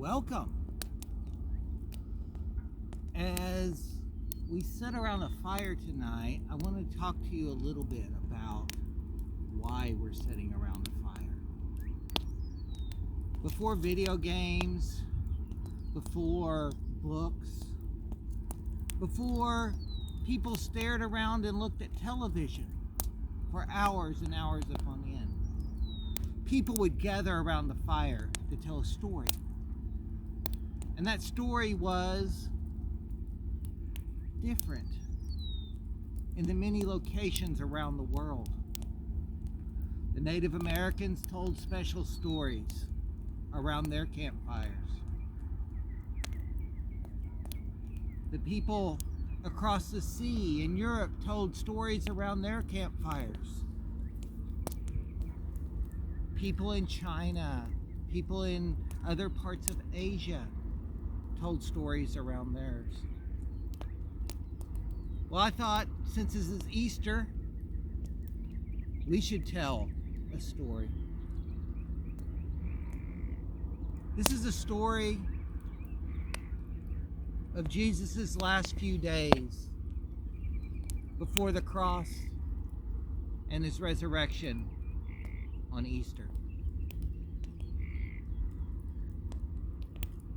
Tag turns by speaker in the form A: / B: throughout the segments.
A: welcome. As we sit around a fire tonight, I want to talk to you a little bit about why we're sitting around the fire. Before video games, before books, before people stared around and looked at television for hours and hours upon end, people would gather around the fire to tell a story. And that story was different in the many locations around the world. The Native Americans told special stories around their campfires. The people across the sea in Europe told stories around their campfires. People in China, people in other parts of Asia told stories around theirs. Well, I thought since this is Easter, we should tell a story. This is a story of Jesus' last few days before the cross and his resurrection on Easter.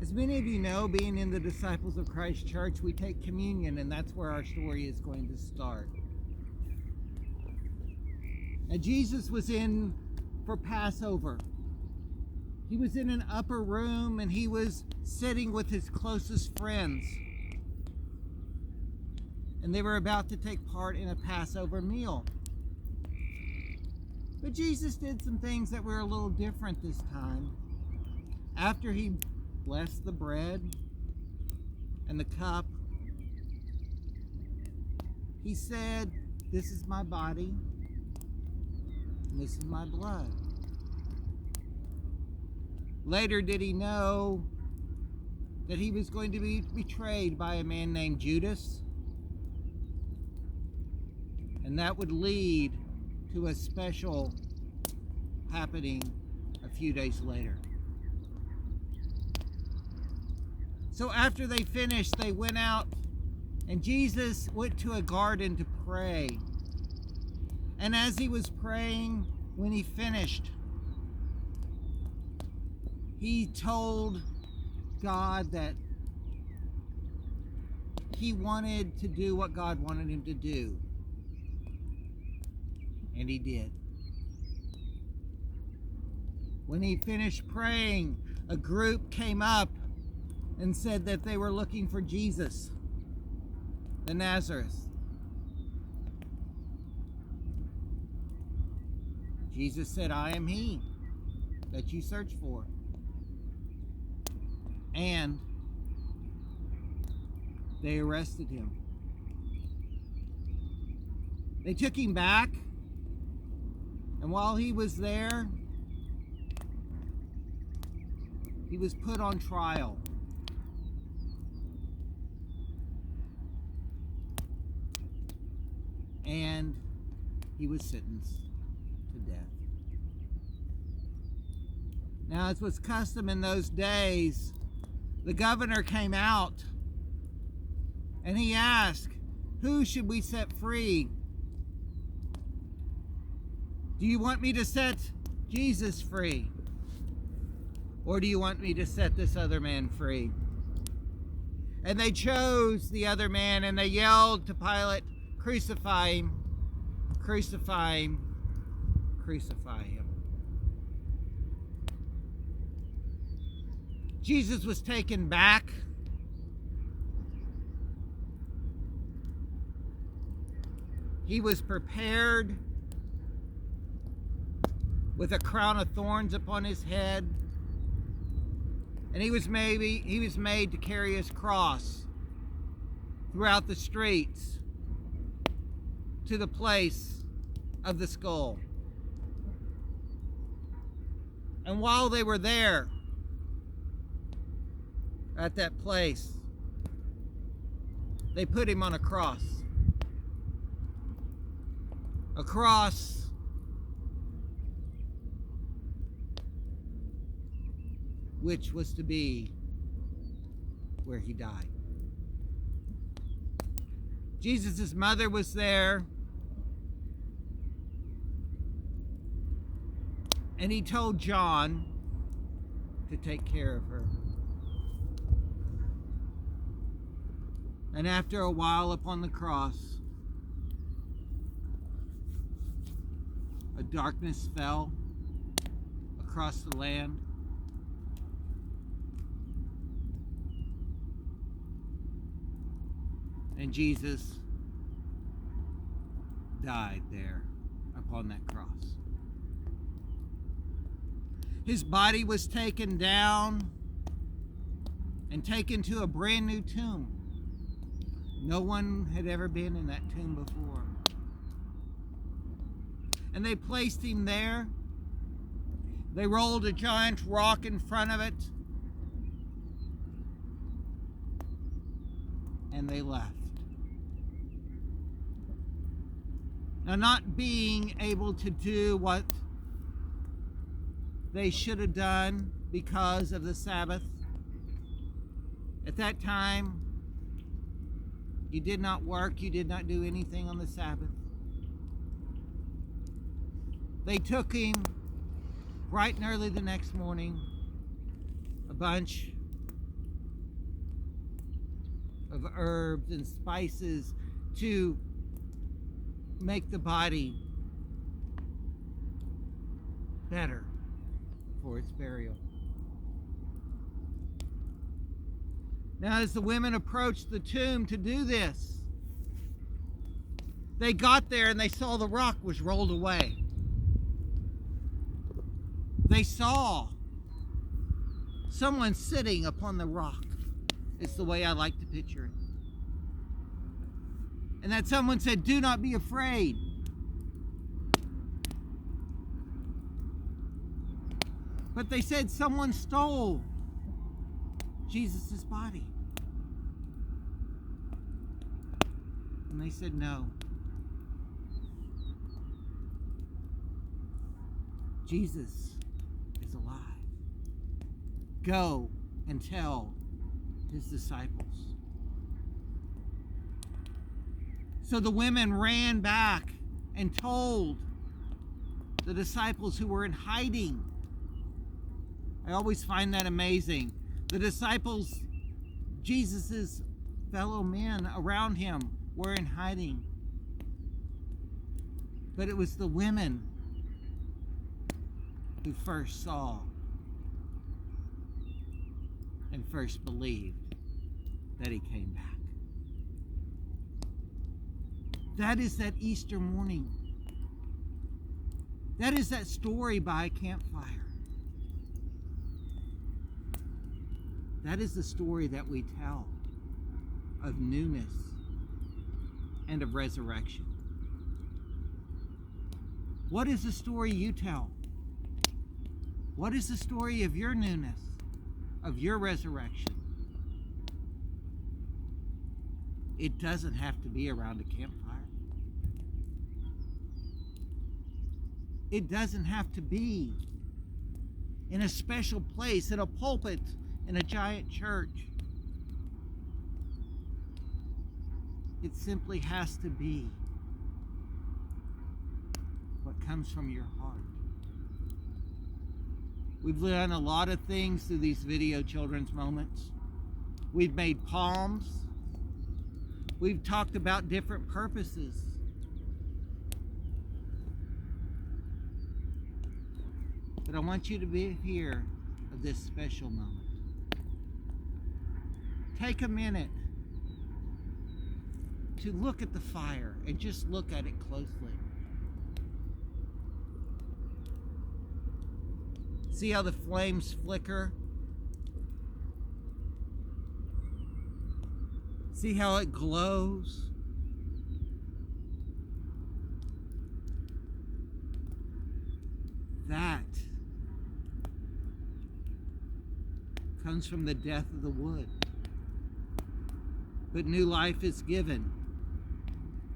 A: As many of you know, being in the Disciples of Christ Church, we take communion, and that's where our story is going to start. Now, Jesus was in for Passover. He was in an upper room, and he was sitting with his closest friends. And they were about to take part in a Passover meal. But Jesus did some things that were a little different this time. After he blessed the bread and the cup, he said, "This is my body, and this is my blood." Later did he know that he was going to be betrayed by a man named Judas, and that would lead to a special happening a few days later. So after they finished, they went out, and Jesus went to a garden to pray. And as he was praying, when he finished, he told God that he wanted to do what God wanted him to do. And he did. When he finished praying, a group came up and said that they were looking for Jesus, the Nazareth. Jesus said, "I am he that you search for." And they arrested him. They took him back, and while he was there, he was put on trial. And he was sentenced to death. Now, as was custom in those days, the governor came out and he asked, "Who should we set free? Do you want me to set Jesus free? Or do you want me to set this other man free?" And they chose the other man, and they yelled to Pilate, "Crucify him, crucify him, crucify him." Jesus was taken back. He was prepared with a crown of thorns upon his head. And he was made to carry his cross throughout the streets to the place of the skull. And while they were there at that place, they put him on a cross. A cross which was to be where he died. Jesus' mother was there, and he told John to take care of her. And after a while upon the cross, a darkness fell across the land. And Jesus died there upon that cross. His body was taken down and taken to a brand new tomb. No one had ever been in that tomb before. And they placed him there. They rolled a giant rock in front of it. And they left. Now, not being able to do what they should have done because of the Sabbath, at that time, you did not work, you did not do anything on the Sabbath. They took him bright and early the next morning, a bunch of herbs and spices to make the body better for its burial. Now, as the women approached the tomb to do this, they got there and they saw the rock was rolled away. They saw someone sitting upon the rock. It's the way I like to picture it. And that someone said, "Do not be afraid." But they said someone stole Jesus' body. And they said, "No. Jesus is alive. Go and tell his disciples." So the women ran back and told the disciples who were in hiding. I always find that amazing. The disciples, Jesus' fellow men around him, were in hiding. But it was the women who first saw and first believed that he came back. That is that Easter morning. That is that story by a campfire. That is the story that we tell of newness and of resurrection. What is the story you tell? What is the story of your newness, of your resurrection? It doesn't have to be around a campfire. It doesn't have to be in a special place, in a pulpit, in a giant church. It simply has to be what comes from your heart. We've done a lot of things through these video children's moments. We've made palms. We've talked about different purposes. But I want you to be here of this special moment. Take a minute to look at the fire and just look at it closely. See how the flames flicker? See how it glows? That comes from the death of the wood. But new life is given.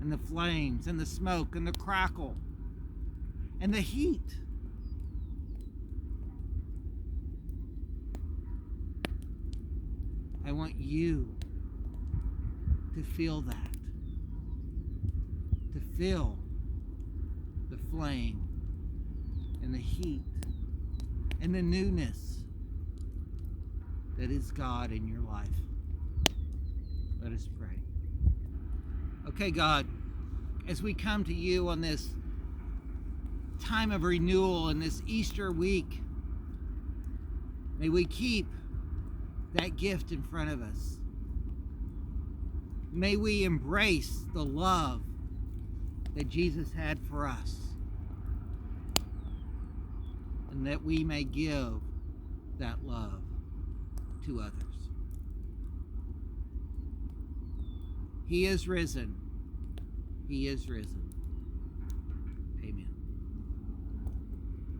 A: And the flames and the smoke and the crackle and the heat I want you to feel that. To feel the flame and the heat and the newness that is God in your life. Let us pray. Okay, God, as we come to you on this time of renewal and this Easter week, may we keep that gift in front of us. May we embrace the love that Jesus had for us, and that we may give that love to others. He is risen. He is risen. Amen.